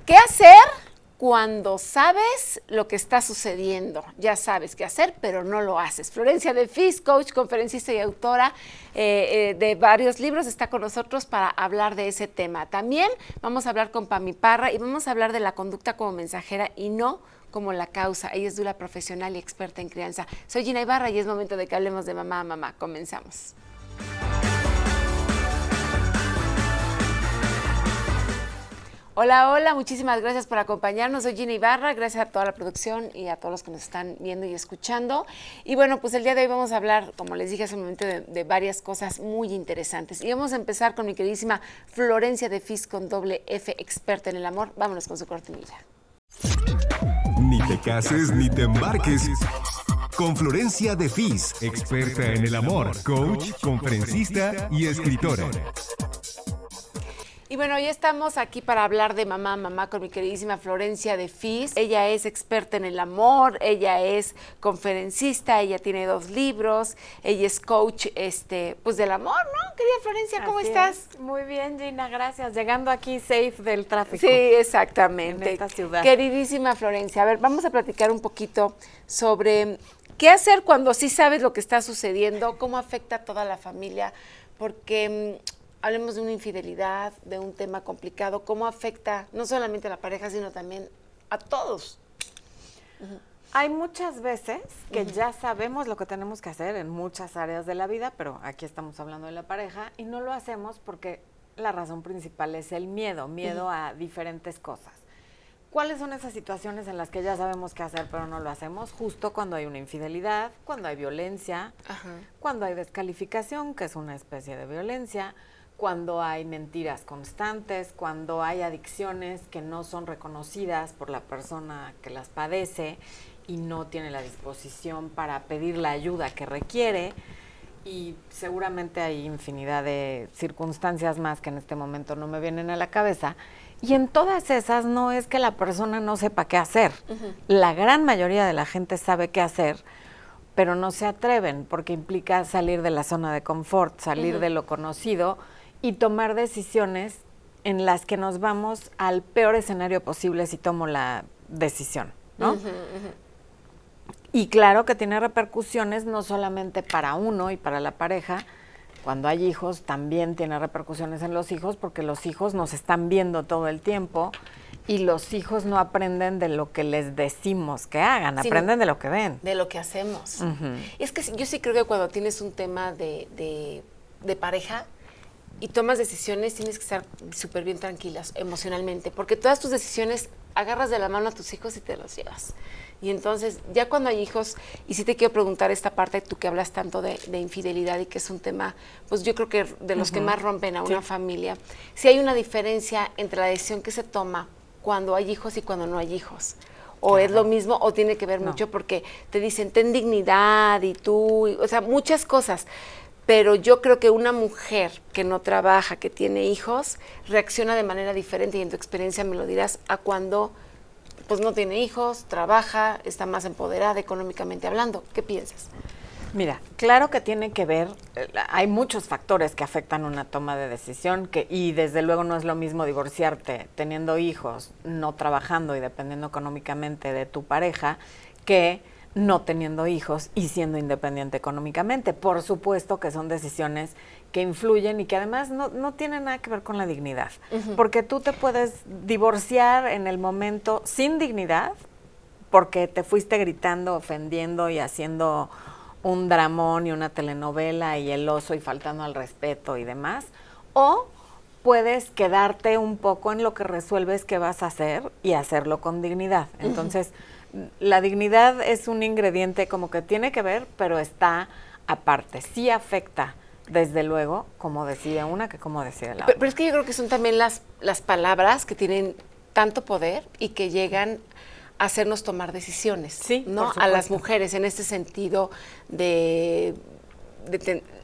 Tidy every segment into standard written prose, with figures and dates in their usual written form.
¿Qué hacer cuando sabes lo que está sucediendo? Ya sabes qué hacer, pero no lo haces. Florencia de Fis, coach, conferencista y autora de varios libros, está con nosotros para hablar de ese tema. También vamos a hablar con Pami Parra y vamos a hablar de la conducta como mensajera y no como la causa. Ella es dula profesional y experta en crianza. Soy Gina Ibarra y es momento de que hablemos de mamá a mamá. Comenzamos. Hola, hola, muchísimas gracias por acompañarnos. Soy Gina Ibarra, gracias a toda la producción y a todos los que nos están viendo y escuchando. Y bueno, pues el día de hoy vamos a hablar, como les dije hace un momento, de varias cosas muy interesantes. Y vamos a empezar con mi queridísima Florencia de Fis con doble F, experta en el amor. Vámonos con su cortinilla. Ni te cases ni te embarques. Con Florencia de Fis, experta en el amor, coach, conferencista y escritora. Y bueno, ya estamos aquí para hablar de mamá a mamá con mi queridísima Florencia de Fis. Ella es experta en el amor, ella es conferencista, ella tiene 2 libros, ella es coach pues del amor, ¿no? Querida Florencia, ¿cómo estás? Muy bien, Gina, gracias. Llegando aquí safe del tráfico. Sí, exactamente. En esta ciudad. Queridísima Florencia, a ver, vamos a platicar un poquito sobre qué hacer cuando sí sabes lo que está sucediendo, cómo afecta a toda la familia, porque hablemos de una infidelidad, de un tema complicado, cómo afecta no solamente a la pareja, sino también a todos. Hay muchas veces que ya sabemos lo que tenemos que hacer en muchas áreas de la vida, pero aquí estamos hablando de la pareja y no lo hacemos porque la razón principal es el miedo a diferentes cosas. ¿Cuáles son esas situaciones en las que ya sabemos qué hacer pero no lo hacemos? Justo cuando hay una infidelidad, cuando hay violencia, cuando hay descalificación, que es una especie de violencia, cuando hay mentiras constantes, cuando hay adicciones que no son reconocidas por la persona que las padece y no tiene la disposición para pedir la ayuda que requiere. Y seguramente hay infinidad de circunstancias más que en este momento no me vienen a la cabeza. Y en todas esas no es que la persona no sepa qué hacer. La gran mayoría de la gente sabe qué hacer, pero no se atreven porque implica salir de la zona de confort, salir de lo conocido y tomar decisiones en las que nos vamos al peor escenario posible si tomo la decisión, ¿no? Y claro que tiene repercusiones no solamente para uno y para la pareja. Cuando hay hijos también tiene repercusiones en los hijos porque los hijos nos están viendo todo el tiempo y los hijos no aprenden de lo que les decimos que hagan, aprenden de lo que ven. De lo que hacemos. Es que yo sí creo que cuando tienes un tema de pareja y tomas decisiones, tienes que estar súper bien tranquilas emocionalmente, porque todas tus decisiones agarras de la mano a tus hijos y te los llevas. Y entonces, ya cuando hay hijos, y sí te quiero preguntar esta parte, tú que hablas tanto de infidelidad y que es un tema, pues yo creo que de los que más rompen a una familia, si hay una diferencia entre la decisión que se toma cuando hay hijos y cuando no hay hijos. O es lo mismo, o tiene que ver mucho porque te dicen, ten dignidad y tú, o sea, muchas cosas. Pero yo creo que una mujer que no trabaja, que tiene hijos, reacciona de manera diferente, y en tu experiencia me lo dirás, a cuando pues no tiene hijos, trabaja, está más empoderada económicamente hablando. ¿Qué piensas? Mira, claro que tiene que ver, hay muchos factores que afectan una toma de decisión, y desde luego no es lo mismo divorciarte teniendo hijos, no trabajando y dependiendo económicamente de tu pareja, que no teniendo hijos y siendo independiente económicamente. Por supuesto que son decisiones que influyen y que además no tienen nada que ver con la dignidad. Porque tú te puedes divorciar en el momento sin dignidad porque te fuiste gritando, ofendiendo y haciendo un dramón y una telenovela y el oso y faltando al respeto y demás. O puedes quedarte un poco en lo que resuelves que vas a hacer y hacerlo con dignidad. Entonces, la dignidad es un ingrediente como que tiene que ver, pero está aparte. Sí afecta, desde luego, como decide una que como decide la otra. Pero es que yo creo que son también las palabras que tienen tanto poder y que llegan a hacernos tomar decisiones, sí, ¿no? A las mujeres, en este sentido de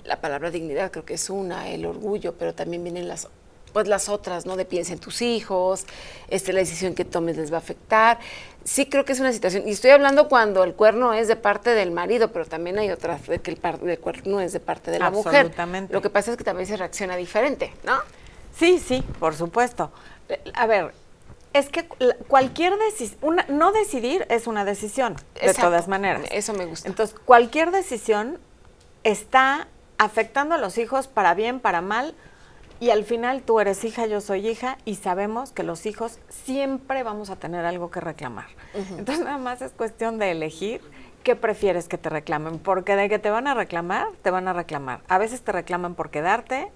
la palabra dignidad, creo que es una, el orgullo, pero también vienen las otras, ¿no? De piensa en tus hijos, la decisión que tomes les va a afectar. Sí creo que es una situación, y estoy hablando cuando el cuerno es de parte del marido, pero también hay otras de que el cuerno es de parte de la mujer. Absolutamente. Lo que pasa es que también se reacciona diferente, ¿no? Sí, por supuesto. A ver, Es que cualquier decisión, no decidir es una decisión, de todas maneras. Eso me gusta. Entonces, cualquier decisión está afectando a los hijos para bien, para mal, y al final tú eres hija, yo soy hija, y sabemos que los hijos siempre vamos a tener algo que reclamar. Entonces, nada más es cuestión de elegir qué prefieres que te reclamen, porque de que te van a reclamar, te van a reclamar. A veces te reclaman por quedarte,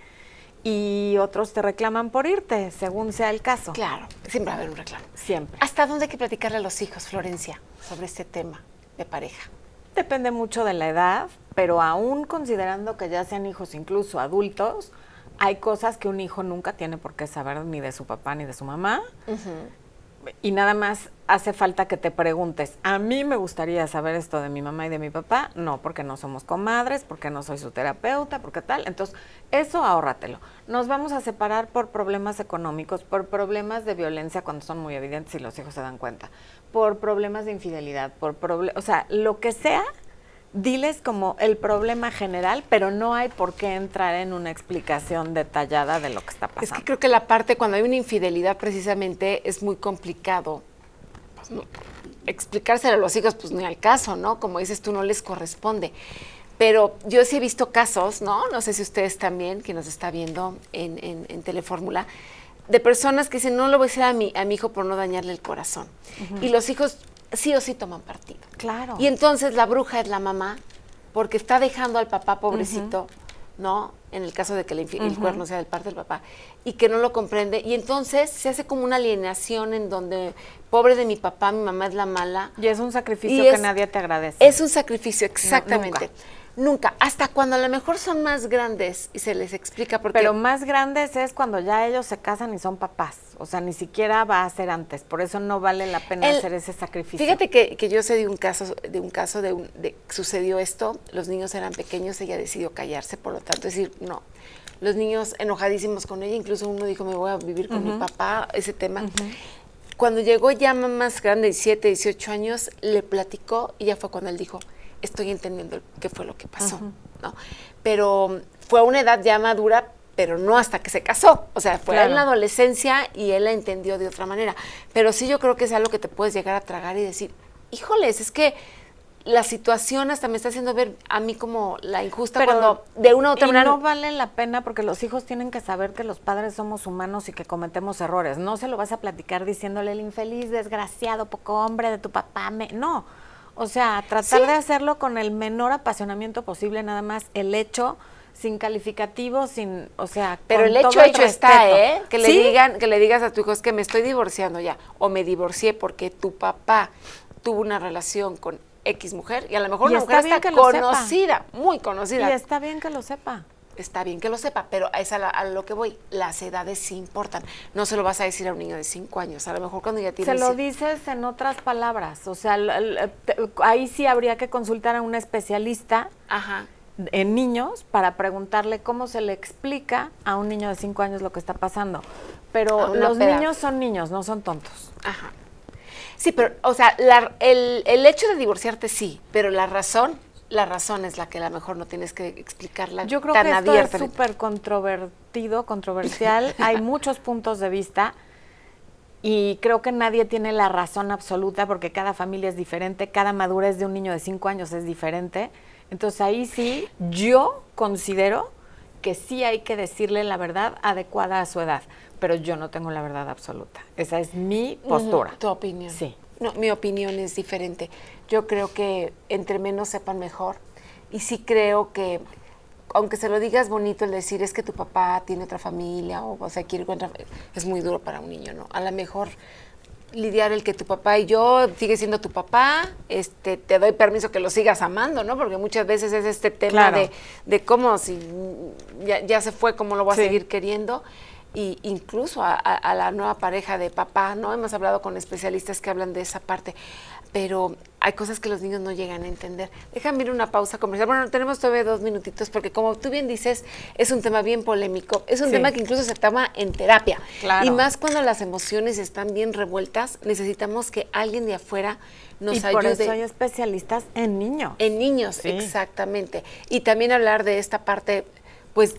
y otros te reclaman por irte, según sea el caso. Claro, siempre va a haber un reclamo. Siempre. ¿Hasta dónde hay que platicarle a los hijos, Florencia, sobre este tema de pareja? Depende mucho de la edad, pero aún considerando que ya sean hijos incluso adultos, hay cosas que un hijo nunca tiene por qué saber ni de su papá ni de su mamá. Y nada más hace falta que te preguntes, ¿a mí me gustaría saber esto de mi mamá y de mi papá? No, porque no somos comadres, porque no soy su terapeuta, porque tal. Entonces, eso ahórratelo. Nos vamos a separar por problemas económicos, por problemas de violencia cuando son muy evidentes y los hijos se dan cuenta, por problemas de infidelidad, o sea, lo que sea, diles como el problema general, pero no hay por qué entrar en una explicación detallada de lo que está pasando. Es que creo que la parte cuando hay una infidelidad precisamente es muy complicado. Pues, no, explicárselo a los hijos, pues ni al caso, ¿no? Como dices tú, no les corresponde. Pero yo sí he visto casos, ¿no? No sé si ustedes también, quien nos está viendo en Telefórmula, de personas que dicen, no lo voy a decir a mi hijo por no dañarle el corazón. Y los hijos sí o sí toman partido. Claro. Y entonces la bruja es la mamá, porque está dejando al papá pobrecito, ¿no? En el caso de que el cuerno sea del parte del papá, y que no lo comprende. Y entonces se hace como una alienación en donde, pobre de mi papá, mi mamá es la mala. Y es un sacrificio que nadie te agradece. Es un sacrificio, exactamente. No, Nunca, hasta cuando a lo mejor son más grandes y se les explica por qué. Pero más grandes es cuando ya ellos se casan y son papás. O sea, ni siquiera va a ser antes. Por eso no vale la pena hacer ese sacrificio. Fíjate que yo sé de un caso sucedió esto, los niños eran pequeños, ella decidió callarse, por lo tanto decir, no. Los niños enojadísimos con ella, incluso uno dijo, me voy a vivir con mi papá, ese tema. Cuando llegó ya más grande, 17, 18 años, le platicó y ya fue cuando él dijo, estoy entendiendo qué fue lo que pasó, ¿no? Pero fue a una edad ya madura, pero no hasta que se casó. O sea, fue en la adolescencia y él la entendió de otra manera. Pero sí yo creo que es algo que te puedes llegar a tragar y decir, híjoles, es que la situación hasta me está haciendo ver a mí como la injusta, pero cuando de una u otra manera no vale la pena, porque los hijos tienen que saber que los padres somos humanos y que cometemos errores. No se lo vas a platicar diciéndole el infeliz, desgraciado, poco hombre de tu papá. No. O sea, tratar de hacerlo con el menor apasionamiento posible, nada más el hecho, sin calificativo, sin, o sea, pero con el hecho todo el hecho respeto. está, ¿eh? Que le digas a tu hijo, es que me estoy divorciando ya, o me divorcié porque tu papá tuvo una relación con X mujer, y a lo mejor una mujer está conocida, muy conocida. Y está bien que lo sepa. Está bien que lo sepa, pero es a lo que voy. Las edades sí importan. No se lo vas a decir a un niño de 5 años. A lo mejor cuando ya tiene... Se lo dices en otras palabras. O sea, ahí sí habría que consultar a un especialista en niños para preguntarle cómo se le explica a un niño de 5 años lo que está pasando. Pero los niños son niños, no son tontos. Ajá. Sí, pero, o sea, el hecho de divorciarte sí, pero la razón es la que a lo mejor no tienes que explicarla tan abiertamente. Yo creo que esto es súper controversial. Hay muchos puntos de vista y creo que nadie tiene la razón absoluta porque cada familia es diferente, cada madurez de un niño de 5 años es diferente. Entonces ahí sí, yo considero que sí hay que decirle la verdad adecuada a su edad, pero yo no tengo la verdad absoluta. Esa es mi postura. Tu opinión. Sí. No, mi opinión es diferente. Yo creo que entre menos sepan mejor. Y sí creo que, aunque se lo digas bonito el decir, es que tu papá tiene otra familia, o sea, quiere encontrar, es muy duro para un niño, ¿no? A lo mejor lidiar el que tu papá y yo sigue siendo tu papá, te doy permiso que lo sigas amando, ¿no? Porque muchas veces es este tema de cómo si ya se fue, cómo lo voy a seguir queriendo. Y incluso a la nueva pareja de papá, ¿no? Hemos hablado con especialistas que hablan de esa parte, pero hay cosas que los niños no llegan a entender. Déjame ir una pausa comercial. Bueno, tenemos todavía 2 minutitos, porque como tú bien dices, es un tema bien polémico, es un tema que incluso se toma en terapia. Claro. Y más cuando las emociones están bien revueltas, necesitamos que alguien de afuera nos ayude. Y por eso hay especialistas en niños. En niños, exactamente. Y también hablar de esta parte... Pues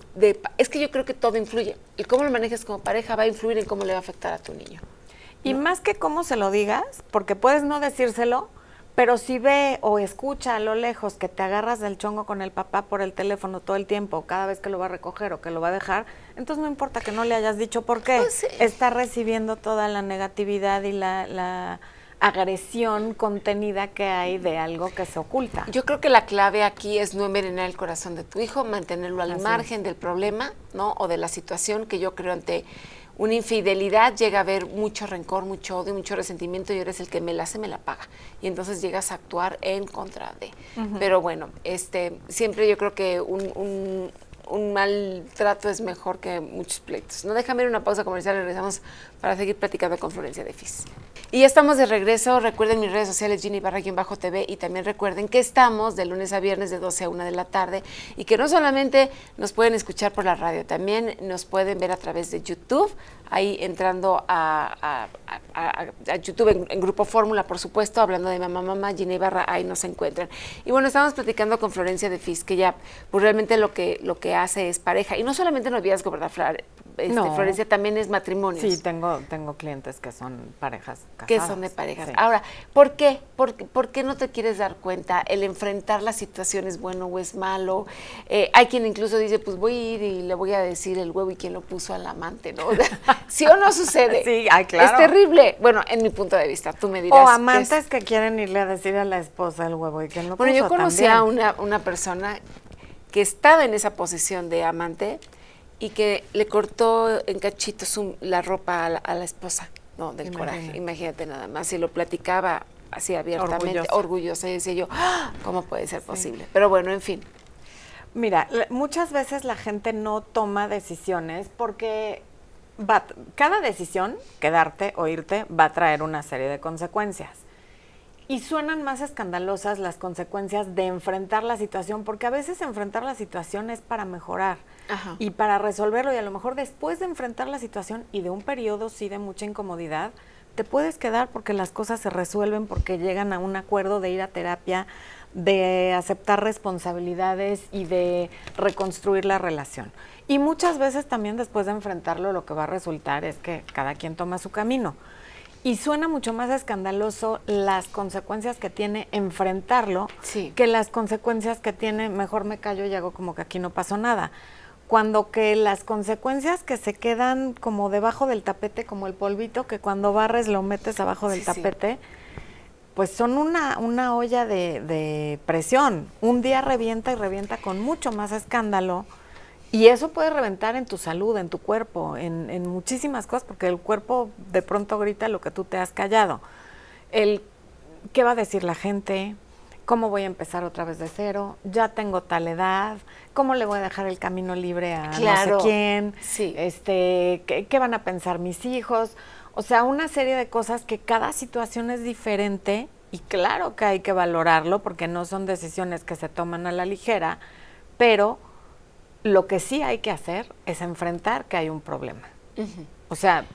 es que yo creo que todo influye. El cómo lo manejes como pareja va a influir en cómo le va a afectar a tu niño. Y más que cómo se lo digas, porque puedes no decírselo, pero si ve o escucha a lo lejos que te agarras del chongo con el papá por el teléfono todo el tiempo, cada vez que lo va a recoger o que lo va a dejar, entonces no importa que no le hayas dicho por qué. Pues sí. Está recibiendo toda la negatividad y la agresión contenida que hay de algo que se oculta. Yo creo que la clave aquí es no envenenar el corazón de tu hijo, mantenerlo al Así margen del problema, ¿no? O de la situación, que yo creo ante una infidelidad llega a haber mucho rencor, mucho odio, mucho resentimiento, y eres el que me la hace, me la paga. Y entonces llegas a actuar en contra de. Pero bueno, siempre yo creo que un mal trato es mejor que muchos pleitos. No, déjame ir una pausa comercial, regresamos para seguir platicando con Florencia de Fis. Y ya estamos de regreso. Recuerden mis redes sociales, Ginny Barra-TV, y también recuerden que estamos de lunes a viernes de 12 a 1 de la tarde, y que no solamente nos pueden escuchar por la radio, también nos pueden ver a través de YouTube, ahí entrando a YouTube en Grupo Fórmula, por supuesto, hablando de Mamá, Ginny Barra, ahí nos encuentran. Y bueno, estamos platicando con Florencia de Fis, que ya pues realmente lo que hace es pareja, y no solamente noviazgo, ¿verdad, No. Florencia? También es matrimonios. Sí, tengo clientes que son parejas casadas. Que son de parejas. Sí. Ahora, ¿por qué? ¿Por qué no te quieres dar cuenta? El enfrentar la situación es bueno o es malo. Hay quien incluso dice, pues voy a ir y le voy a decir el huevo y quién lo puso al amante, ¿no? ¿Sí o no sucede? Sí, claro. Es terrible. Bueno, en mi punto de vista, tú me dirás. O amantes que quieren irle a decir a la esposa el huevo y quién lo puso. Bueno, yo conocí también. a una persona que estaba en esa posición de amante y que le cortó en cachitos la ropa a la esposa. No, del coraje, imagínate nada más, y lo platicaba así abiertamente, orgullosa, y decía yo, ¿cómo puede ser posible? Pero bueno, en fin. Mira, muchas veces la gente no toma decisiones porque cada decisión, quedarte o irte, va a traer una serie de consecuencias. Y suenan más escandalosas las consecuencias de enfrentar la situación, porque a veces enfrentar la situación es para mejorar. Ajá. Y para resolverlo, y a lo mejor después de enfrentar la situación y de un periodo sí de mucha incomodidad, te puedes quedar porque las cosas se resuelven, porque llegan a un acuerdo de ir a terapia, de aceptar responsabilidades y de reconstruir la relación. Y muchas veces también después de enfrentarlo, lo que va a resultar es que cada quien toma su camino. Y suena mucho más escandaloso las consecuencias que tiene enfrentarlo, sí, que las consecuencias que tiene mejor me callo y hago como que aquí no pasó nada. Cuando que las consecuencias que se quedan como debajo del tapete, como el polvito que cuando barres lo metes abajo del tapete, pues son una olla de presión. Un día revienta y revienta con mucho más escándalo. Y eso puede reventar en tu salud, en tu cuerpo, en muchísimas cosas, porque el cuerpo de pronto grita lo que tú te has callado. ¿Qué va a decir la gente? ¿Cómo voy a empezar otra vez de cero? Ya tengo tal edad. ¿Cómo le voy a dejar el camino libre a no sé quién? Sí. ¿Qué van a pensar mis hijos? O sea, una serie de cosas que cada situación es diferente, y claro que hay que valorarlo porque no son decisiones que se toman a la ligera, pero lo que sí hay que hacer es enfrentar que hay un problema. O sea,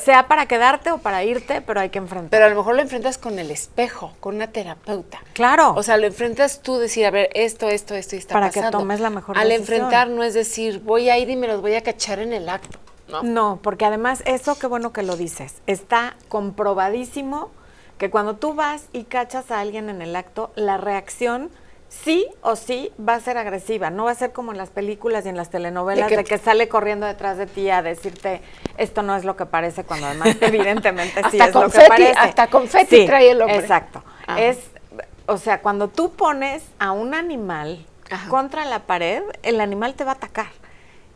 sea para quedarte o para irte, pero hay que enfrentar. Pero a lo mejor lo enfrentas con el espejo, con una terapeuta. Claro. O sea, lo enfrentas tú, decir, a ver, esto y está para pasando. que tomes la mejor Al decisión. enfrentar no es decir, voy a ir y me los voy a cachar en el acto. No, porque además eso, qué bueno que lo dices, está comprobadísimo que cuando tú vas y cachas a alguien en el acto, la reacción sí o sí va a ser agresiva, no va a ser como en las películas y en las telenovelas de que sale corriendo detrás de ti a decirte esto no es lo que parece, cuando además evidentemente sí es lo que parece. Hasta confeti trae el hombre. Exacto. O sea, cuando tú pones a un animal contra la pared, el animal te va a atacar.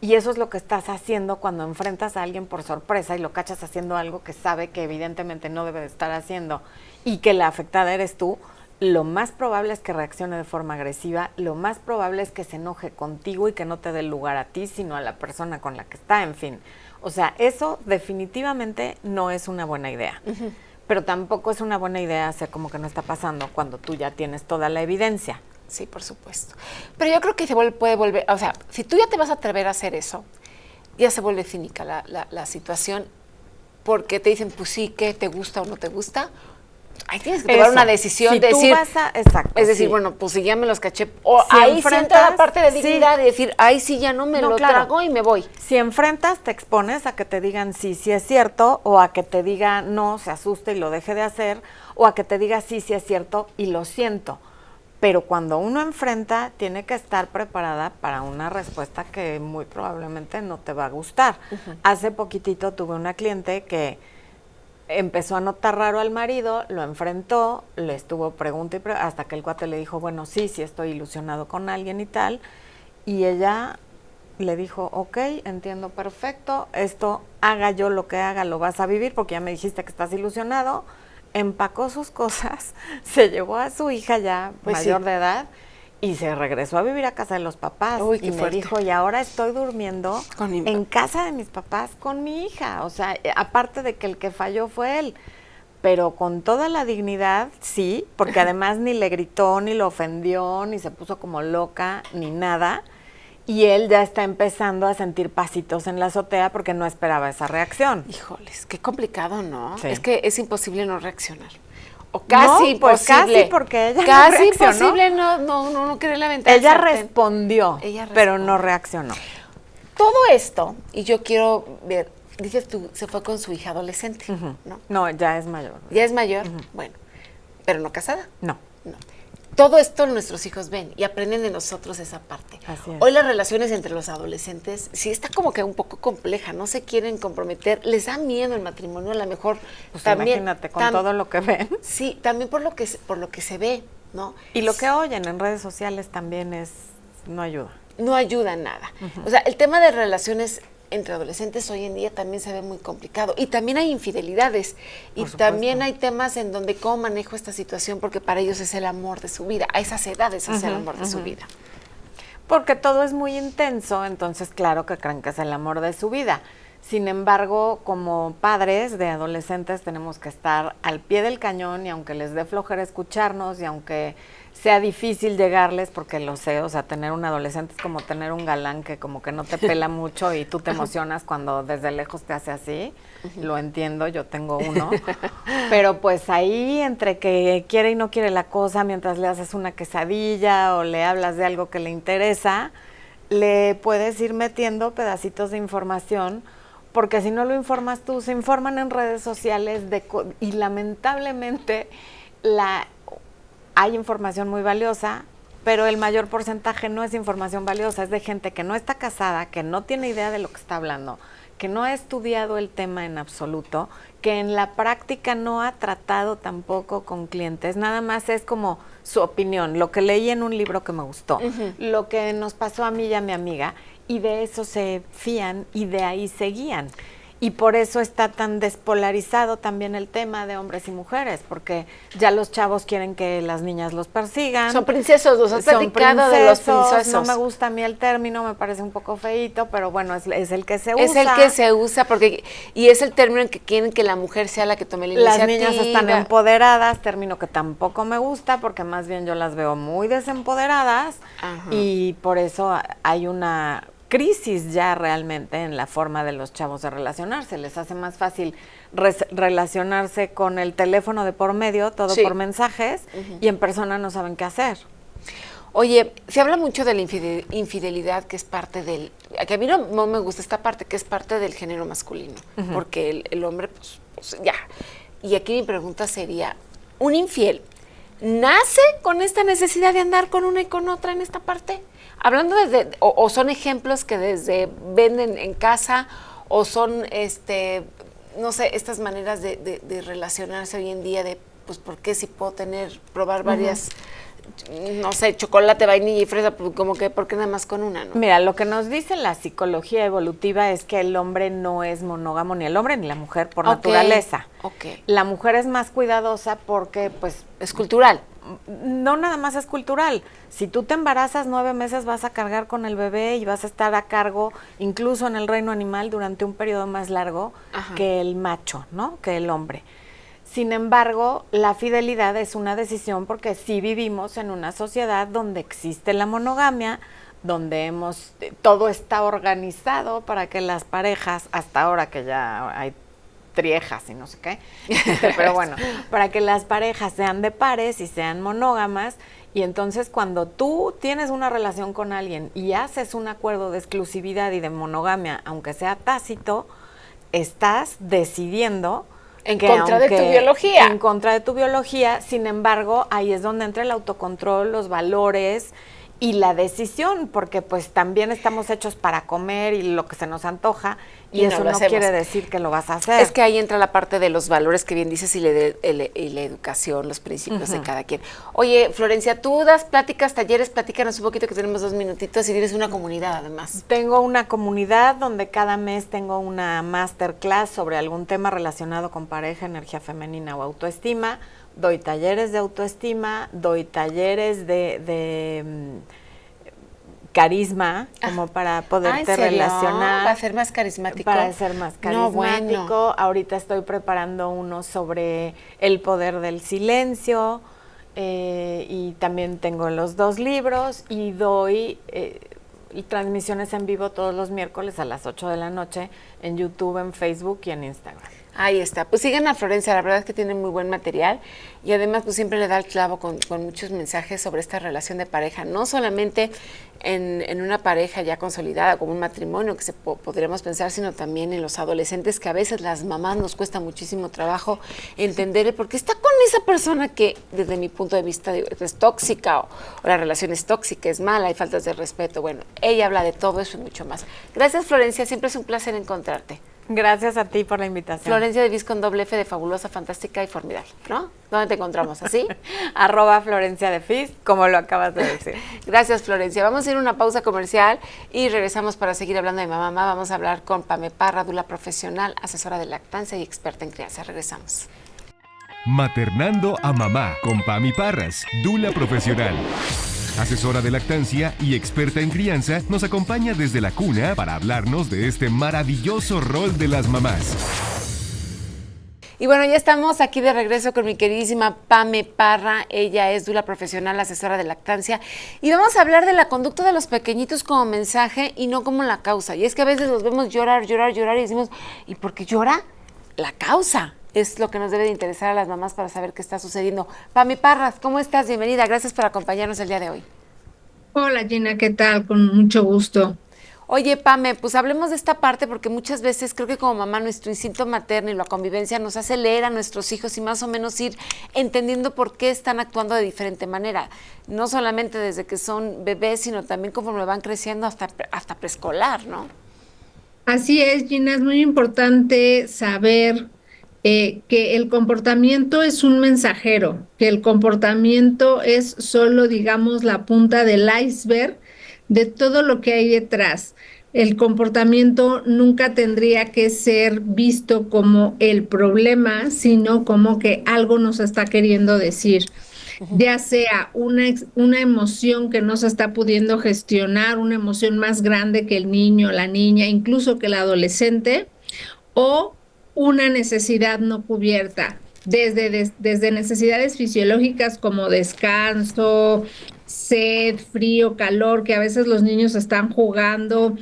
Y eso es lo que estás haciendo cuando enfrentas a alguien por sorpresa y lo cachas haciendo algo que sabe que evidentemente no debe de estar haciendo y que la afectada eres tú. Lo más probable es que reaccione de forma agresiva, lo más probable es que se enoje contigo y que no te dé lugar a ti, sino a la persona con la que está, en fin. O sea, eso definitivamente no es una buena idea. Pero tampoco es una buena idea hacer como que no está pasando cuando tú ya tienes toda la evidencia. Sí, por supuesto. Pero yo creo que puede volver, o sea, si tú ya te vas a atrever a hacer eso, ya se vuelve cínica la situación, porque te dicen, pues sí, ¿qué te gusta o no te gusta? ahí tienes que tomar una decisión de decir, exacto, es decir, bueno, pues si ya me los caché, o si ahí siento la parte de dignidad y decir, ahí sí ya no me lo trago y me voy. Si enfrentas, te expones a que te digan sí es cierto, o a que te diga no, se asuste y lo deje de hacer, o a que te diga sí es cierto y lo siento. Pero cuando uno enfrenta, tiene que estar preparada para una respuesta que muy probablemente no te va a gustar. Hace poquitito tuve una cliente que empezó a notar raro al marido, lo enfrentó, le estuvo pregunta y hasta que el cuate le dijo, bueno, sí estoy ilusionado con alguien y tal, y ella le dijo, ok, entiendo perfecto, esto haga yo lo que haga, lo vas a vivir porque ya me dijiste que estás ilusionado. Empacó sus cosas, se llevó a su hija ya mayor de edad y se regresó a vivir a casa de los papás. Uy, y me dijo, y ahora estoy durmiendo en casa de mis papás con mi hija. O sea, aparte de que el que falló fue él, pero con toda la dignidad, sí, porque además ni le gritó, ni lo ofendió, ni se puso como loca, ni nada. Y él ya está empezando a sentir pasitos en la azotea porque no esperaba esa reacción. Híjoles, qué complicado, ¿no? Sí. Es que es imposible no reaccionar. O casi imposible. Pues casi porque ella casi imposible no querer lamentarse. Ella respondió, pero no reaccionó. Todo esto, y yo quiero ver, dices tú, se fue con su hija adolescente, ¿no? No, ya es mayor. ¿Ya es mayor? Bueno, pero no casada. No. Todo esto nuestros hijos ven y aprenden de nosotros esa parte. Así es. Hoy las relaciones entre los adolescentes sí está como que un poco compleja, no se quieren comprometer, les da miedo el matrimonio, a lo mejor pues también. Imagínate con todo lo que ven. Sí, también por lo que se ve, ¿no? Y lo que oyen en redes sociales también no ayuda. No ayuda en nada. O sea, el tema de relaciones entre adolescentes hoy en día también se ve muy complicado. Y también hay infidelidades. Y también hay temas en donde cómo manejo esta situación, porque para ellos es el amor de su vida. A esas edades es el amor de su vida. Porque todo es muy intenso, entonces claro que creen que es el amor de su vida. Sin embargo, como padres de adolescentes tenemos que estar al pie del cañón y aunque les dé flojera escucharnos y aunque sea difícil llegarles, porque lo sé, o sea, tener un adolescente es como tener un galán que como que no te pela mucho y tú te emocionas cuando desde lejos te hace así, lo entiendo, yo tengo uno, pero pues ahí entre que quiere y no quiere la cosa, mientras le haces una quesadilla o le hablas de algo que le interesa, le puedes ir metiendo pedacitos de información, porque si no lo informas tú, se informan en redes sociales y lamentablemente hay información muy valiosa, pero el mayor porcentaje no es información valiosa, es de gente que no está casada, que no tiene idea de lo que está hablando, que no ha estudiado el tema en absoluto, que en la práctica no ha tratado tampoco con clientes, nada más es como su opinión, lo que leí en un libro que me gustó, lo que nos pasó a mí y a mi amiga, y de eso se fían y de ahí se guían. Y por eso está tan despolarizado también el tema de hombres y mujeres, porque ya los chavos quieren que las niñas los persigan. Son princesos, los has platicado de los princesos. No me gusta a mí el término, me parece un poco feíto, pero bueno, es el que se usa. Es el que se usa, y es el término en que quieren que la mujer sea la que tome la iniciativa. Las niñas están empoderadas, término que tampoco me gusta, porque más bien yo las veo muy desempoderadas, y por eso hay una crisis ya realmente en la forma de los chavos de relacionarse. Les hace más fácil relacionarse con el teléfono de por medio, todo por mensajes, y en persona no saben qué hacer. Oye, se habla mucho de la infidelidad, que es parte del... Que a mí no me gusta esta parte, que es parte del género masculino, porque el hombre, pues ya. Y aquí mi pregunta sería, ¿un infiel nace con esta necesidad de andar con una y con otra en esta parte? Hablando o son ejemplos que desde venden en casa, o son, no sé, estas maneras de relacionarse hoy en día, de, pues, ¿por qué si puedo probar varias, no sé, chocolate, vainilla y fresa, pues, como que, ¿por qué nada más con una, no? Mira, lo que nos dice la psicología evolutiva es que el hombre no es monógamo, ni el hombre ni la mujer por naturaleza. La mujer es más cuidadosa porque, pues, es cultural. No nada más es cultural. Si tú te embarazas 9 meses vas a cargar con el bebé y vas a estar a cargo, incluso en el reino animal, durante un periodo más largo que el macho, ¿no? Que el hombre. Sin embargo, la fidelidad es una decisión porque sí vivimos en una sociedad donde existe la monogamia, donde todo está organizado para que las parejas, hasta ahora que ya hay triejas y no sé qué. Pero bueno, para que las parejas sean de pares y sean monógamas. Y entonces cuando tú tienes una relación con alguien y haces un acuerdo de exclusividad y de monogamia, aunque sea tácito, estás decidiendo en contra de tu biología. En contra de tu biología. Sin embargo, ahí es donde entra el autocontrol, los valores y la decisión, porque pues también estamos hechos para comer y lo que se nos antoja, y eso no quiere decir que lo vas a hacer. Es que ahí entra la parte de los valores que bien dices y la educación, los principios de cada quien. Oye, Florencia, tú das pláticas, talleres, platícanos un poquito que tenemos 2 minutitos y tienes una comunidad además. Tengo una comunidad donde cada mes tengo una masterclass sobre algún tema relacionado con pareja, energía femenina o autoestima. Doy talleres de autoestima, doy talleres de carisma, como para poderte relacionar. ¿Para ser más carismático? Para ser más carismático. No, bueno. Ahorita estoy preparando uno sobre el poder del silencio, y también tengo los 2 libros, y doy transmisiones en vivo todos los miércoles a las 8 de la noche en YouTube, en Facebook y en Instagram. Ahí está. Pues sigan a Florencia, la verdad es que tiene muy buen material y además pues siempre le da el clavo con muchos mensajes sobre esta relación de pareja, no solamente en una pareja ya consolidada como un matrimonio que podríamos pensar, sino también en los adolescentes, que a veces las mamás nos cuesta muchísimo trabajo entender el por qué está con esa persona que desde mi punto de vista es tóxica o la relación es tóxica, es mala, hay faltas de respeto. Bueno, ella habla de todo eso y mucho más. Gracias, Florencia, siempre es un placer encontrarte. Gracias a ti por la invitación. Florencia de Viz con doble F de fabulosa, fantástica y formidable, ¿no? ¿Dónde te encontramos? ¿Así? @Florencia de Viz, como lo acabas de decir. Gracias, Florencia. Vamos a ir a una pausa comercial y regresamos para seguir hablando de mamá. Vamos a hablar con Pame Parra, dula profesional, asesora de lactancia y experta en crianza. Regresamos. Maternando a mamá con Pami Parras, dula profesional. Asesora de lactancia y experta en crianza, nos acompaña desde la cuna para hablarnos de este maravilloso rol de las mamás. Y bueno, ya estamos aquí de regreso con mi queridísima Pame Parra. Ella es dula profesional, asesora de lactancia. Y vamos a hablar de la conducta de los pequeñitos como mensaje y no como la causa. Y es que a veces los vemos llorar y decimos, ¿y por qué llora? La causa es lo que nos debe de interesar a las mamás para saber qué está sucediendo. Pami Parras, ¿cómo estás? Bienvenida, gracias por acompañarnos el día de hoy. Hola Gina, ¿qué tal? Con mucho gusto. Oye, Pame, pues hablemos de esta parte porque muchas veces creo que como mamá nuestro instinto materno y la convivencia nos hace leer a nuestros hijos y más o menos ir entendiendo por qué están actuando de diferente manera. No solamente desde que son bebés, sino también conforme van creciendo hasta preescolar, ¿no? Así es, Gina, es muy importante saber que el comportamiento es un mensajero, que el comportamiento es solo, digamos, la punta del iceberg de todo lo que hay detrás. El comportamiento nunca tendría que ser visto como el problema, sino como que algo nos está queriendo decir. Ya sea una emoción que no se está pudiendo gestionar, una emoción más grande que el niño, la niña, incluso que el adolescente, o una necesidad no cubierta, desde necesidades fisiológicas como descanso, sed, frío, calor, que a veces los niños están jugando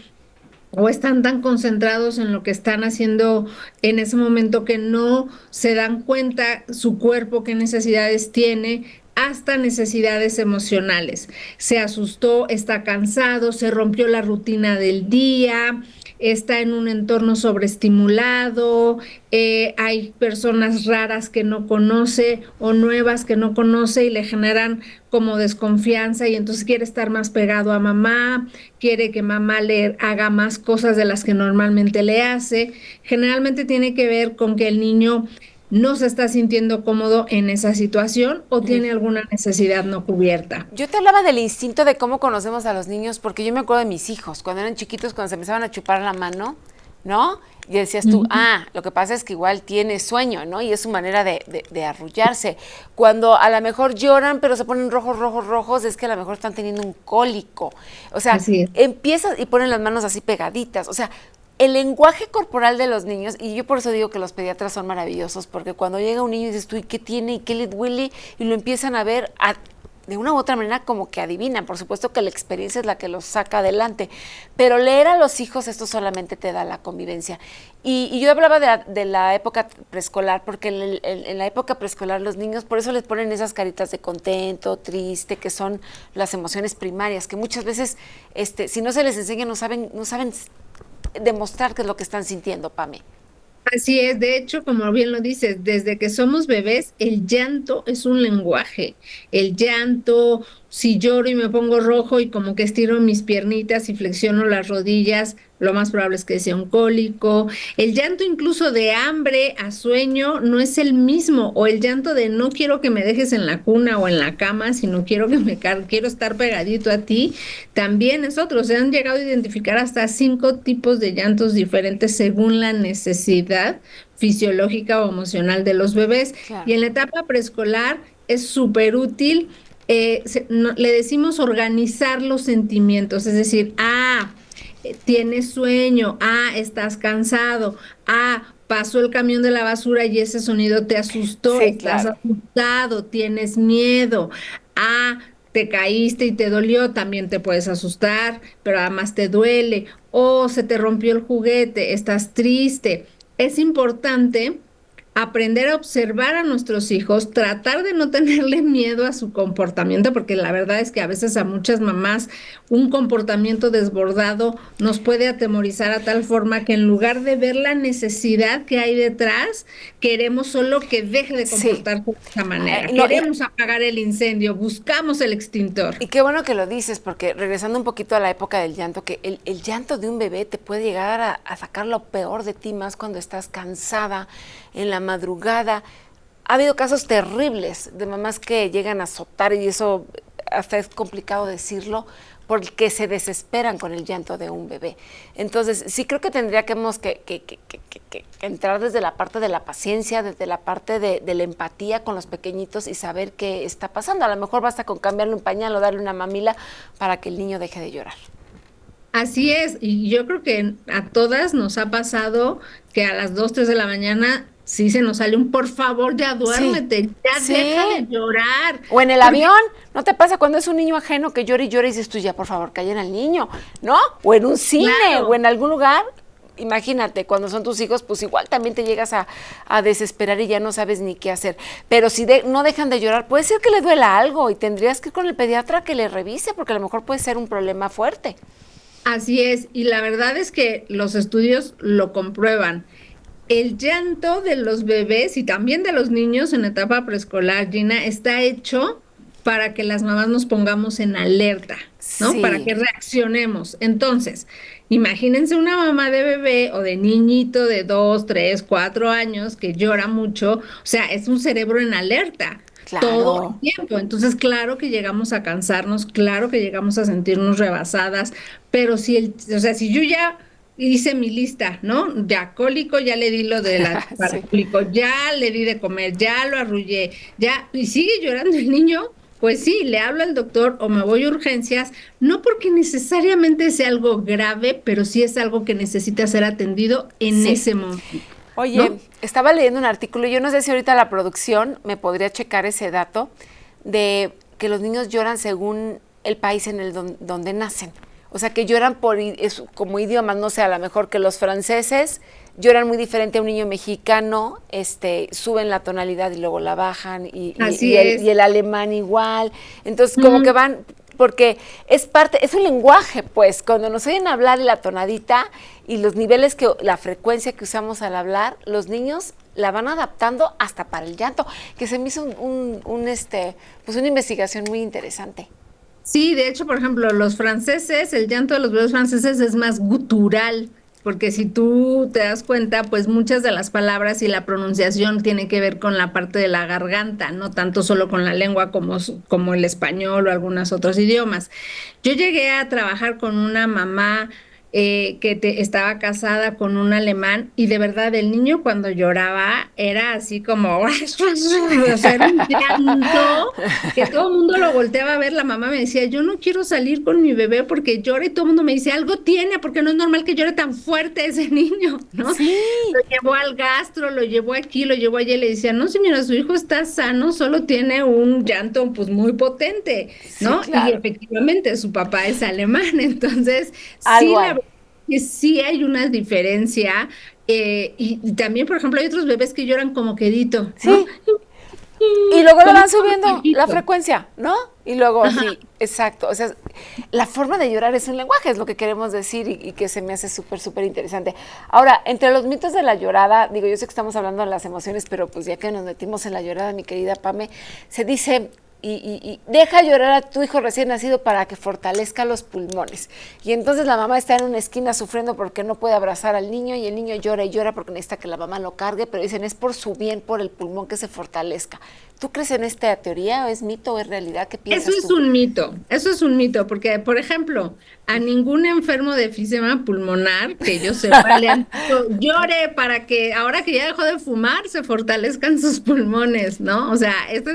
o están tan concentrados en lo que están haciendo en ese momento que no se dan cuenta su cuerpo qué necesidades tiene, hasta necesidades emocionales. Se asustó, está cansado, se rompió la rutina del día, está en un entorno sobreestimulado, hay personas raras que no conoce o nuevas que no conoce y le generan como desconfianza y entonces quiere estar más pegado a mamá, quiere que mamá le haga más cosas de las que normalmente le hace. Generalmente tiene que ver con que el niño no se está sintiendo cómodo en esa situación o tiene alguna necesidad no cubierta. Yo te hablaba del instinto de cómo conocemos a los niños, porque yo me acuerdo de mis hijos, cuando eran chiquitos, cuando se empezaban a chupar la mano, ¿no? Y decías tú, lo que pasa es que igual tiene sueño, ¿no? Y es su manera de arrullarse. Cuando a lo mejor lloran, pero se ponen rojos, es que a lo mejor están teniendo un cólico. O sea, empiezas y ponen las manos así pegaditas. O sea, el lenguaje corporal de los niños, y yo por eso digo que los pediatras son maravillosos, porque cuando llega un niño y dices tú, ¿y qué tiene? ¿Y qué le duele? Y lo empiezan a ver de una u otra manera como que adivinan. Por supuesto que la experiencia es la que los saca adelante, pero leer a los hijos, esto solamente te da la convivencia. Y yo hablaba de la época preescolar, porque en la época preescolar los niños, por eso les ponen esas caritas de contento, triste, que son las emociones primarias, que muchas veces, si no se les enseña, no saben demostrar qué es lo que están sintiendo, Pame. Así es, de hecho, como bien lo dices, desde que somos bebés, el llanto es un lenguaje. El llanto, si lloro y me pongo rojo y como que estiro mis piernitas y flexiono las rodillas, lo más probable es que sea un cólico. El llanto incluso de hambre a sueño no es el mismo, o el llanto de no quiero que me dejes en la cuna o en la cama, sino quiero que quiero estar pegadito a ti, también es otro. Se han llegado a identificar hasta 5 tipos de llantos diferentes según la necesidad fisiológica o emocional de los bebés. Claro. Y en la etapa preescolar es súper útil. Le decimos organizar los sentimientos, es decir, tienes sueño, estás cansado, pasó el camión de la basura y ese sonido te asustó, Sí, estás claro. asustado, tienes miedo, te caíste y te dolió, también te puedes asustar, pero además te duele, o se te rompió el juguete, estás triste. Es importante aprender a observar a nuestros hijos, tratar de no tenerle miedo a su comportamiento, porque la verdad es que a veces a muchas mamás un comportamiento desbordado nos puede atemorizar a tal forma que en lugar de ver la necesidad que hay detrás, queremos solo que deje de Sí. comportarse de esa manera. No, Queremos apagar el incendio, buscamos el extintor. y qué bueno que lo dices, porque regresando un poquito a la época del llanto, que el llanto de un bebé te puede llegar a sacar lo peor de ti, más cuando estás cansada, en la madrugada. Ha habido casos terribles de mamás que llegan a azotar, y eso hasta es complicado decirlo, porque se desesperan con el llanto de un bebé. Entonces, sí creo que tendríamos que entrar desde la parte de la paciencia, desde la parte de la empatía con los pequeñitos y saber qué está pasando. A lo mejor basta con cambiarle un pañal o darle una mamila para que el niño deje de llorar. Así es, y yo creo que a todas nos ha pasado que a las 2, 3 de la mañana sí se nos sale un por favor, ya Sí, duérmete, ya sí. deja de llorar. O en el Porque avión, ¿no te pasa cuando es un niño ajeno que llora y llora y dices tú, ya por favor, callen al niño, ¿no? O en un cine, Claro. o en algún lugar. Imagínate, cuando son tus hijos, pues igual también te llegas a desesperar y ya no sabes ni qué hacer. Pero si no dejan de llorar, puede ser que le duela algo y tendrías que ir con el pediatra que le revise, porque a lo mejor puede ser un problema fuerte. Así es, y la verdad es que los estudios lo comprueban. El llanto de los bebés y también de los niños en etapa preescolar, Gina, está hecho para que las mamás nos pongamos en alerta, ¿no? Para Sí. que reaccionemos. Entonces, imagínense una mamá de bebé o de niñito de 2, 3, 4 años que llora mucho, o sea, es un cerebro en alerta todo el Claro. tiempo. Entonces, claro que llegamos a cansarnos, claro que llegamos a sentirnos rebasadas, pero o sea, si yo ya hice mi lista, ¿no? Ya cólico, ya le di lo de la para Sí. cólico, ya le di de comer, ya lo arrullé, ya, y sigue llorando el niño, pues sí, le hablo al doctor o me voy a urgencias, no porque necesariamente sea algo grave, pero sí es algo que necesita ser atendido en Sí. ese momento, Oye, ¿no? estaba leyendo un artículo, yo no sé si ahorita la producción me podría checar ese dato, de que los niños lloran según el país en el donde nacen. O sea, que lloran como idiomas, no sé, a lo mejor que los franceses lloran muy diferente a un niño mexicano, suben la tonalidad y luego la bajan, Así es. y el alemán igual. Entonces, como que van, porque es un lenguaje, pues, cuando nos oyen hablar y la tonadita y los niveles, la frecuencia que usamos al hablar, los niños la van adaptando hasta para el llanto, que se me hizo pues una investigación muy interesante. Sí, de hecho, por ejemplo, los franceses, el llanto de los bebés franceses es más gutural, porque si tú te das cuenta, pues muchas de las palabras y la pronunciación tiene que ver con la parte de la garganta, no tanto solo con la lengua como el español o algunos otros idiomas. Yo llegué a trabajar con una mamá estaba casada con un alemán y de verdad el niño cuando lloraba era así como, o sea, era un llanto que todo el mundo lo volteaba a ver. La mamá me decía, yo no quiero salir con mi bebé porque llora y todo el mundo me dice, algo tiene, porque no es normal que llore tan fuerte ese niño, ¿no? Sí. Lo llevó al gastro, lo llevó aquí, lo llevó allá y le decía, no señora, su hijo está sano, solo tiene un llanto pues muy potente, Sí, ¿no? Y claro. efectivamente su papá es alemán, entonces sí, Algo la hay. verdad que sí hay una diferencia. Y también, por ejemplo, hay otros bebés que lloran como quedito, ¿no? Sí. Y luego le Como van un subiendo la conejito. frecuencia, ¿no? Y luego sí, exacto. O sea, la forma de llorar es un lenguaje, es lo que queremos decir y que se me hace súper, súper interesante. Ahora, entre los mitos de la llorada, digo, yo sé que estamos hablando de las emociones, pero pues ya que nos metimos en la llorada, mi querida Pame, se dice, y deja llorar a tu hijo recién nacido para que fortalezca los pulmones. Y entonces la mamá está en una esquina sufriendo porque no puede abrazar al niño y el niño llora y llora porque necesita que la mamá lo cargue, pero dicen es por su bien, por el pulmón que se fortalezca. ¿Tú crees en esta teoría o es mito o es realidad? ¿Qué Eso piensas es tú? un mito, eso es un mito, porque, por ejemplo, a ningún enfermo de enfisema pulmonar que yo sepa le han dicho llore para que ahora que ya dejó de fumar se fortalezcan sus pulmones, ¿no? O sea, eso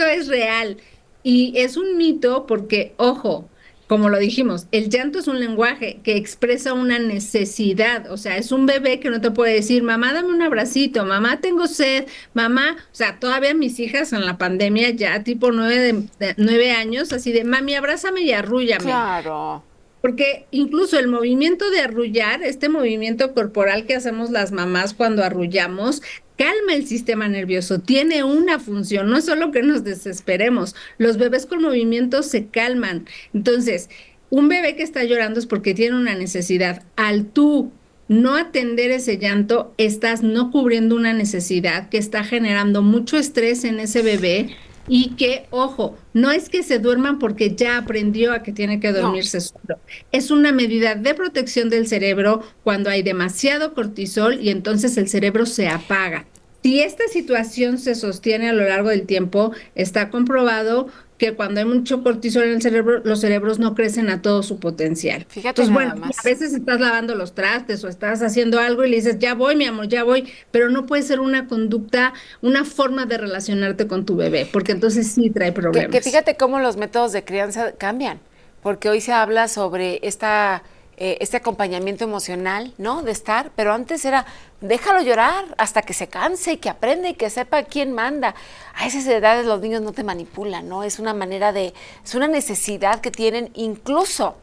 es real. Y es un mito porque, ojo, como lo dijimos, el llanto es un lenguaje que expresa una necesidad, o sea, es un bebé que no te puede decir, mamá, dame un abracito, mamá, tengo sed, mamá, o sea, todavía mis hijas en la pandemia ya tipo 9 años, así de, mami, abrázame y arrúllame. Claro. Porque incluso el movimiento de arrullar, este movimiento corporal que hacemos las mamás cuando arrullamos, calma el sistema nervioso, tiene una función, no es solo que nos desesperemos, los bebés con movimiento se calman. Entonces, un bebé que está llorando es porque tiene una necesidad. Al tú no atender ese llanto, estás no cubriendo una necesidad que está generando mucho estrés en ese bebé y que, ojo, no es que se duerman porque ya aprendió a que tiene que No. dormirse solo. Es una medida de protección del cerebro cuando hay demasiado cortisol y entonces el cerebro se apaga. Si esta situación se sostiene a lo largo del tiempo, está comprobado que cuando hay mucho cortisol en el cerebro, los cerebros no crecen a todo su potencial. Fíjate Entonces, bueno, nada sí, a más. veces estás lavando los trastes o estás haciendo algo y le dices, ya voy, mi amor, ya voy, pero no puede ser una conducta, una forma de relacionarte con tu bebé, porque entonces sí trae Que problemas. fíjate cómo los métodos de crianza cambian, porque hoy se habla sobre este acompañamiento emocional, ¿no? De estar, pero antes era, déjalo llorar hasta que se canse y que aprenda y que sepa quién manda. A esas edades los niños no te manipulan, ¿no? Es una manera es una necesidad que tienen incluso.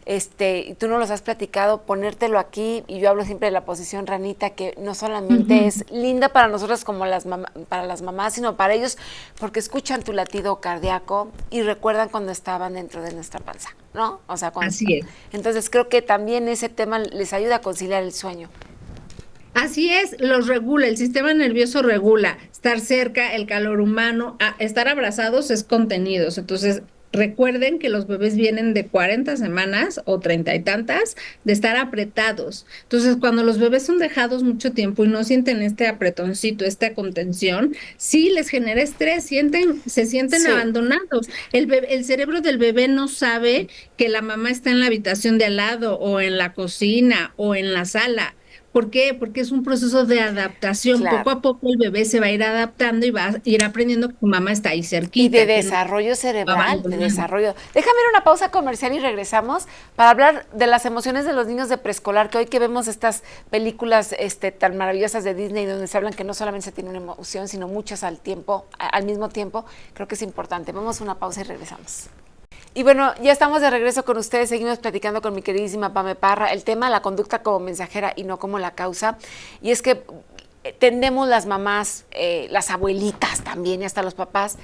Y tú no los has platicado, ponértelo aquí, y yo hablo siempre de la posición ranita, que no solamente Ujú. es linda para nosotras como para las mamás, sino para ellos, porque escuchan tu latido cardíaco y recuerdan cuando estaban dentro de nuestra panza, ¿no? O sea, Así es. entonces creo que también ese tema les ayuda a conciliar el sueño. Así es, los regula, el sistema nervioso regula, estar cerca, el calor humano, estar abrazados es contenidos. Entonces, recuerden que los bebés vienen de 40 semanas o 30 y tantas de estar apretados. Entonces, cuando los bebés son dejados mucho tiempo y no sienten este apretoncito, esta contención, sí les genera estrés, se sienten Sí, abandonados. El cerebro del bebé no sabe que la mamá está en la habitación de al lado o en la cocina o en la sala. ¿Por qué? Porque es un proceso de adaptación. Poco claro. a poco el bebé se va a ir adaptando y va a ir aprendiendo que su mamá está ahí Y de cerquita, que no desarrollo va cerebral, de abandonada. desarrollo. Déjame ir a una pausa comercial y regresamos para hablar de las emociones de los niños de preescolar, que hoy que vemos estas películas tan maravillosas de Disney donde se hablan que no solamente se tiene una emoción, sino muchas al mismo tiempo, creo que es importante. Vamos a una pausa y regresamos. Y bueno, ya estamos de regreso con ustedes, seguimos platicando con mi queridísima Pame Parra, el tema, la conducta como mensajera y no como la causa. Y es que tendemos las mamás, las abuelitas también y hasta los papás,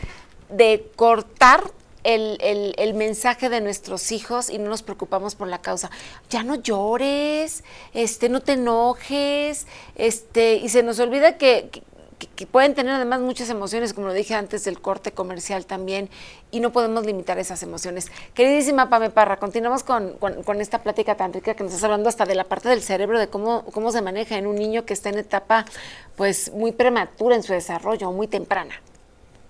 de cortar el mensaje de nuestros hijos y no nos preocupamos por la causa. Ya no llores, no te enojes, y se nos olvida que pueden tener además muchas emociones, como lo dije antes del corte comercial también, y no podemos limitar esas emociones. Queridísima Pame Parra, continuamos con esta plática tan rica que nos estás hablando hasta de la parte del cerebro, de cómo se maneja en un niño que está en etapa pues muy prematura en su desarrollo, muy temprana.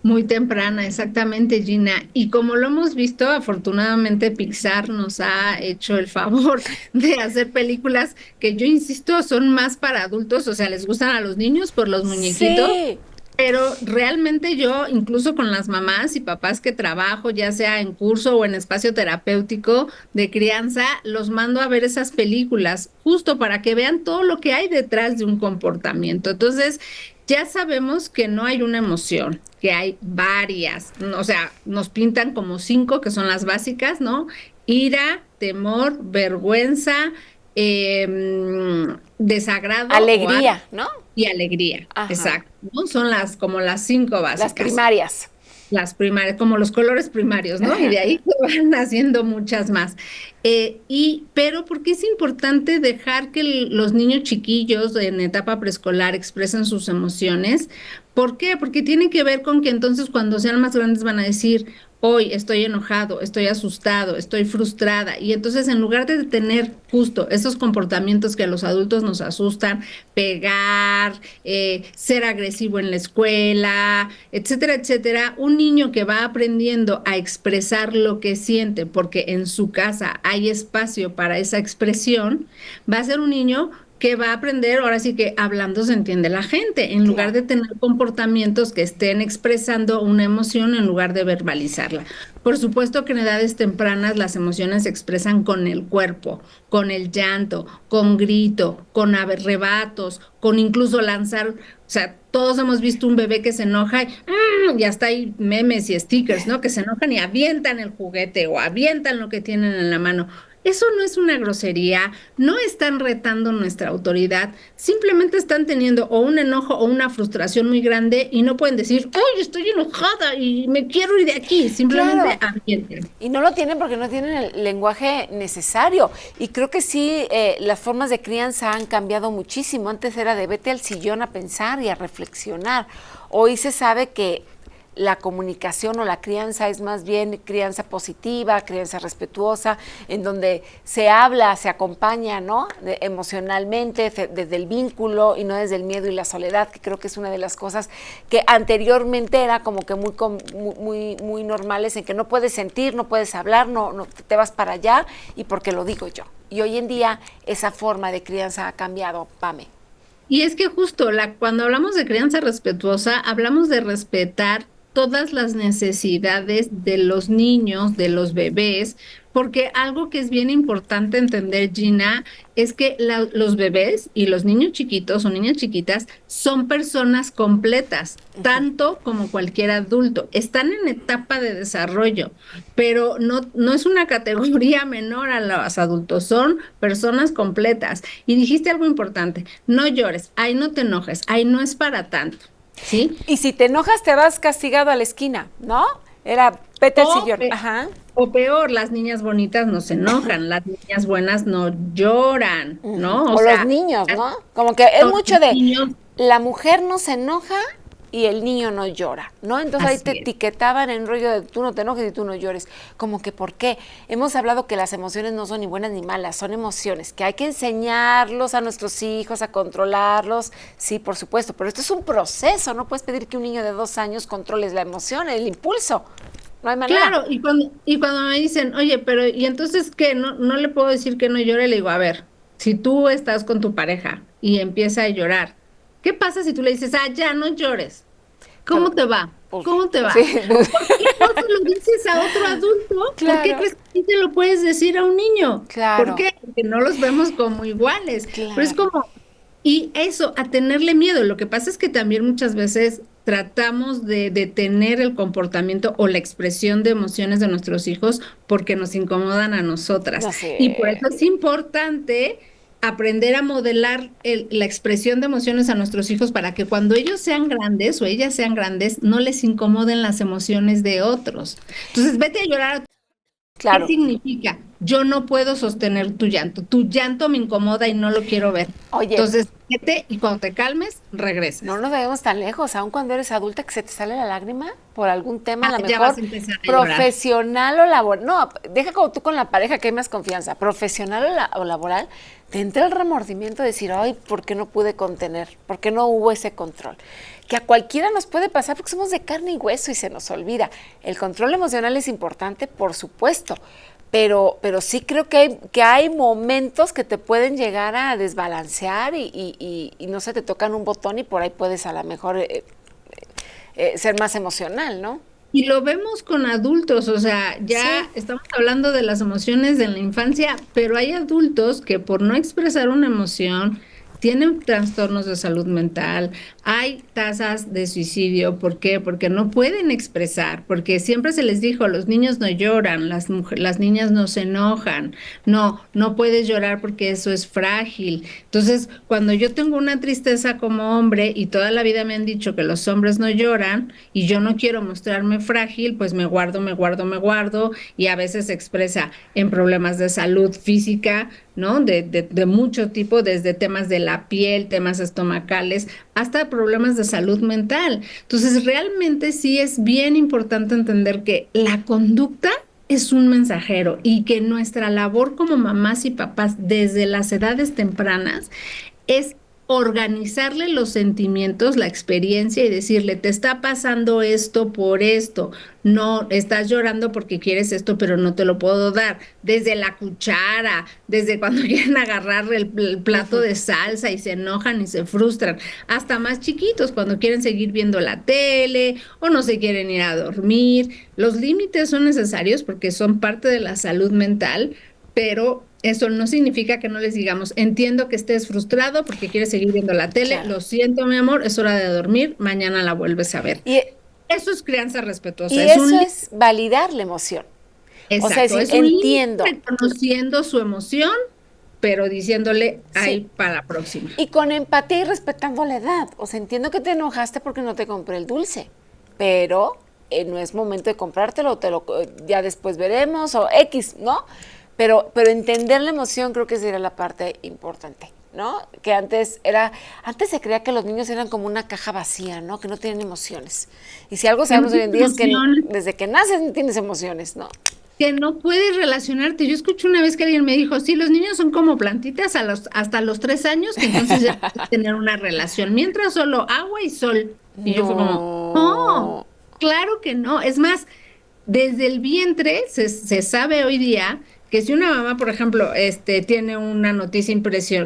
Muy temprana, exactamente, Gina. Y como lo hemos visto, afortunadamente Pixar nos ha hecho el favor de hacer películas que yo insisto son más para adultos, o sea, les gustan a los niños por los muñequitos, Sí, pero realmente yo, incluso con las mamás y papás que trabajo, ya sea en curso o en espacio terapéutico de crianza, los mando a ver esas películas, justo para que vean todo lo que hay detrás de un comportamiento. Entonces, ya sabemos que no hay una emoción, que hay varias, o sea, nos pintan como 5 que son las básicas, ¿no? Ira, temor, vergüenza, desagrado o alegría, ¿no? y alegría, Ajá. exacto, ¿no? Son las como las 5 Las básicas, primarias. las primarias, como los colores primarios, ¿no? Y de ahí se van haciendo muchas más. Pero ¿por qué es importante dejar que los niños chiquillos en etapa preescolar expresen sus emociones? ¿Por qué? Porque tiene que ver con que entonces cuando sean más grandes van a decir, hoy estoy enojado, estoy asustado, estoy frustrada. Y entonces en lugar de tener justo esos comportamientos que a los adultos nos asustan, pegar, ser agresivo en la escuela, etcétera, etcétera, un niño que va aprendiendo a expresar lo que siente porque en su casa hay espacio para esa expresión, va a ser un niño que va a aprender, ahora sí que hablando se entiende la gente, en lugar Claro. de tener comportamientos que estén expresando una emoción en lugar de verbalizarla. Por supuesto que en edades tempranas las emociones se expresan con el cuerpo, con el llanto, con grito, con arrebatos, con incluso lanzar, o sea, todos hemos visto un bebé que se enoja y hasta hay memes y stickers, ¿no? Que se enojan y avientan el juguete o avientan lo que tienen en la mano. Eso no es una grosería, no están retando nuestra autoridad, simplemente están teniendo o un enojo o una frustración muy grande y no pueden decir, ¡ay, estoy enojada y me quiero ir de aquí! Simplemente Claro. avienten. Y no lo tienen porque no tienen el lenguaje necesario. Y creo que sí, las formas de crianza han cambiado muchísimo. Antes era de vete al sillón a pensar y a reflexionar. Hoy se sabe que la comunicación o la crianza es más bien crianza positiva, crianza respetuosa, en donde se habla, se acompaña, ¿no? Emocionalmente, desde el vínculo y no desde el miedo y la soledad, que creo que es una de las cosas que anteriormente era como que muy normales, en que no puedes sentir, no puedes hablar, no te vas para allá y porque lo digo yo. Y hoy en día esa forma de crianza ha cambiado, Pame. Y es que justo cuando hablamos de crianza respetuosa, hablamos de respetar todas las necesidades de los niños, de los bebés, porque algo que es bien importante entender, Gina, es que los bebés y los niños chiquitos o niñas chiquitas son personas completas, tanto como cualquier adulto. Están en etapa de desarrollo, pero no es una categoría menor a los adultos, son personas completas. Y dijiste algo importante, no llores, ay, no te enojes, ay, no es para tanto, ¿sí? Y si te enojas te vas castigado a la esquina, ¿no? Era vete al O, sillón. pe- Ajá. o peor, las niñas bonitas no se enojan, las niñas buenas no lloran, Ujú. ¿no? O O los sea, niños, ¿no? Como que es los mucho de niños, la mujer no se enoja y el niño no llora, ¿no? Entonces ahí te así es. etiquetaban en rollo de tú no te enojes y tú no llores. Como que ¿por qué? Hemos hablado que las emociones no son ni buenas ni malas, son emociones, que hay que enseñarlos a nuestros hijos, a controlarlos, sí, por supuesto, pero esto es un proceso, no puedes pedir que un niño de 2 años controles la emoción, el impulso, no hay manera. Claro, y cuando me dicen, oye, pero ¿y entonces qué? No le puedo decir que no llore, le digo, a ver, si tú estás con tu pareja y empieza a llorar, ¿qué pasa si tú le dices, ya no llores? ¿Cómo Pero, te va? pues, ¿Cómo te va? sí, ¿Por qué no se lo dices a otro adulto? ¿Por qué claro, crees que sí te lo puedes decir a un niño? ¿Por claro, qué? Porque no los vemos como iguales. Pero es claro. como, y eso, a tenerle miedo. Lo que pasa es que también muchas veces tratamos de detener el comportamiento o la expresión de emociones de nuestros hijos porque nos incomodan a nosotras. No Y por sé. eso es importante aprender a modelar la expresión de emociones a nuestros hijos para que cuando ellos sean grandes o ellas sean grandes, no les incomoden las emociones de otros. Entonces, vete a llorar. ¿Qué Claro. significa? yo no puedo sostener tu llanto me incomoda y no lo quiero ver. Oye, Entonces, vete y cuando te calmes, regresas. no nos debemos tan lejos, aun cuando eres adulta que se te sale la lágrima por algún tema, a lo Ya mejor vas a empezar a llorar. profesional o laboral. No, deja como tú con la pareja que hay más confianza, profesional o laboral, te entra el remordimiento de decir, ay, ¿por qué no pude contener? ¿Por qué no hubo ese control? Que a cualquiera nos puede pasar porque somos de carne y hueso y se nos olvida. El control emocional es importante, por supuesto, pero sí creo que hay momentos que te pueden llegar a desbalancear y no sé, te tocan un botón y por ahí puedes a lo mejor ser más emocional, ¿no? Y lo vemos con adultos, o sea, ya Sí. estamos hablando de las emociones de la infancia, pero hay adultos que por no expresar una emoción tienen trastornos de salud mental, hay tasas de suicidio, ¿por qué? Porque no pueden expresar, porque siempre se les dijo, los niños no lloran, las niñas no se enojan, no puedes llorar porque eso es frágil. Entonces, cuando yo tengo una tristeza como hombre y toda la vida me han dicho que los hombres no lloran y yo no quiero mostrarme frágil, pues me guardo y a veces se expresa en problemas de salud física, ¿no? De mucho tipo, desde temas de la piel, temas estomacales, hasta problemas de salud mental. Entonces, realmente sí es bien importante entender que la conducta es un mensajero y que nuestra labor como mamás y papás desde las edades tempranas es organizarle los sentimientos, la experiencia y decirle, te está pasando esto por esto, no, estás llorando porque quieres esto, pero no te lo puedo dar. Desde la cuchara, desde cuando quieren agarrar el plato de salsa y se enojan y se frustran, hasta más chiquitos, cuando quieren seguir viendo la tele o no se quieren ir a dormir. Los límites son necesarios porque son parte de la salud mental, pero eso no significa que no les digamos, entiendo que estés frustrado porque quieres seguir viendo la tele, Claro. lo siento, mi amor, es hora de dormir, mañana la vuelves a ver. Y, Eso es crianza respetuosa, y es un eso límite, es validar la emoción. O sea, exacto, decir, es un límite entiendo. reconociendo su emoción, pero diciéndole Sí. ahí para la próxima. Y con empatía y respetando la edad. O sea, entiendo que te enojaste porque no te compré el dulce, pero no es momento de comprártelo, ya después veremos, o X, ¿no? Pero entender la emoción creo que sería la parte importante, ¿no? Que antes se creía que los niños eran como una caja vacía, ¿no? Que no tienen emociones. Y si algo Que no sabemos hoy en tienes día es que emociones, desde que naces tienes emociones, ¿no? que no puedes relacionarte. Yo escuché una vez que alguien me dijo, sí, los niños son como plantitas hasta los 3 años, que entonces ya puedes tener una relación, mientras solo agua y sol. Y yo fue como, no, No. claro que no. Es más, desde el vientre se sabe hoy día que si una mamá, por ejemplo, tiene una noticia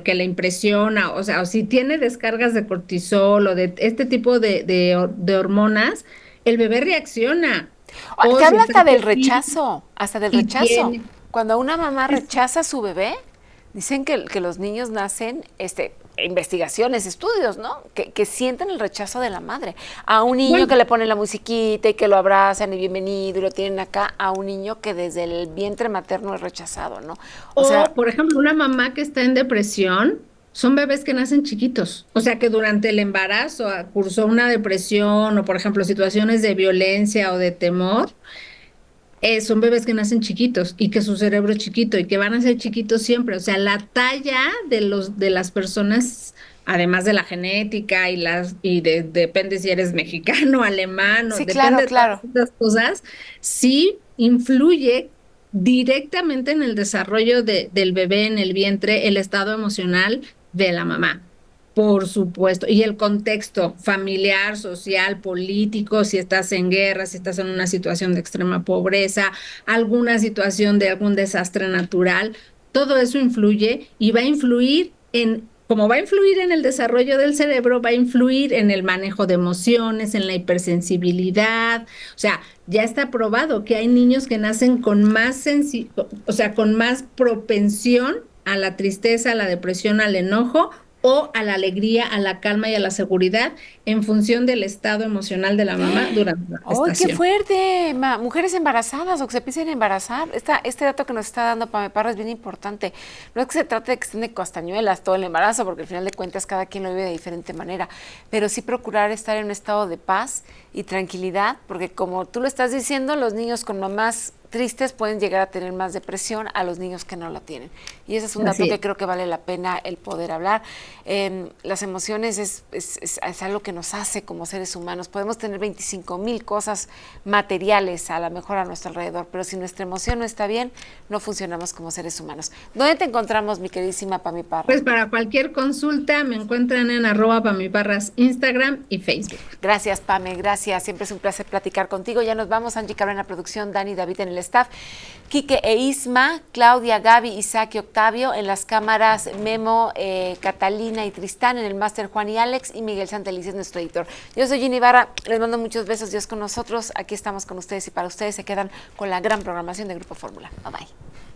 que le impresiona, o sea, o si tiene descargas de cortisol o de este tipo de hormonas, el bebé reacciona. Te O si habla está feliz hasta del y rechazo. tiene, Cuando una mamá es- rechaza a su bebé, dicen que los niños nacen, investigaciones, estudios, ¿no? Que sienten el rechazo de la madre. A un niño bueno, que le ponen la musiquita y que lo abrazan y bienvenido y lo tienen acá, a un niño que desde el vientre materno es rechazado, ¿no? O sea, o por ejemplo, una mamá que está en depresión, son bebés que nacen chiquitos, o sea que durante el embarazo cursó una depresión o por ejemplo situaciones de violencia o de temor. Son bebés que nacen chiquitos y que su cerebro es chiquito y que van a ser chiquitos siempre. O sea, la talla de las personas, además de la genética depende si eres mexicano, alemán, sí, claro, depende de todas claro. estas cosas, sí influye directamente en el desarrollo del bebé en el vientre, el estado emocional de la mamá. Por supuesto, y el contexto familiar, social, político, si estás en guerra, si estás en una situación de extrema pobreza, alguna situación de algún desastre natural, todo eso influye y va a influir como va a influir en el desarrollo del cerebro, va a influir en el manejo de emociones, en la hipersensibilidad. O sea, ya está probado que hay niños que nacen con o sea, con más propensión a la tristeza, a la depresión, al enojo o a la alegría, a la calma y a la seguridad en función del estado emocional de la mamá durante la ¡Ay, qué gestación. fuerte! Mujeres embarazadas o que se empiecen a embarazar. Este dato que nos está dando Pame Parra es bien importante. No es que se trate de que estén de castañuelas todo el embarazo, porque al final de cuentas cada quien lo vive de diferente manera, pero sí procurar estar en un estado de paz y tranquilidad, porque como tú lo estás diciendo, los niños con mamás tristes pueden llegar a tener más depresión a los niños que no la tienen. Y ese es un dato que creo que vale la pena el poder hablar. Las emociones es algo que nos hace como seres humanos. Podemos tener 25,000 cosas materiales a lo mejor a nuestro alrededor, pero si nuestra emoción no está bien, no funcionamos como seres humanos. ¿Dónde te encontramos, mi queridísima Pami Parra? Pues para cualquier consulta me encuentran en @PamiParras Instagram y Facebook. Gracias, Pame, gracias. Siempre es un placer platicar contigo. Ya nos vamos. Angie Cabrera en la producción, Dani y David en el staff, Quique e Isma, Claudia, Gaby, Isaac y Octavio en las cámaras, Memo, Catalina y Tristán en el máster, Juan y Alex, y Miguel Santelices es nuestro editor. Yo soy Ginny Barra, les mando muchos besos, Dios con nosotros. Aquí estamos con ustedes y para ustedes se quedan con la gran programación de Grupo Fórmula. Bye bye.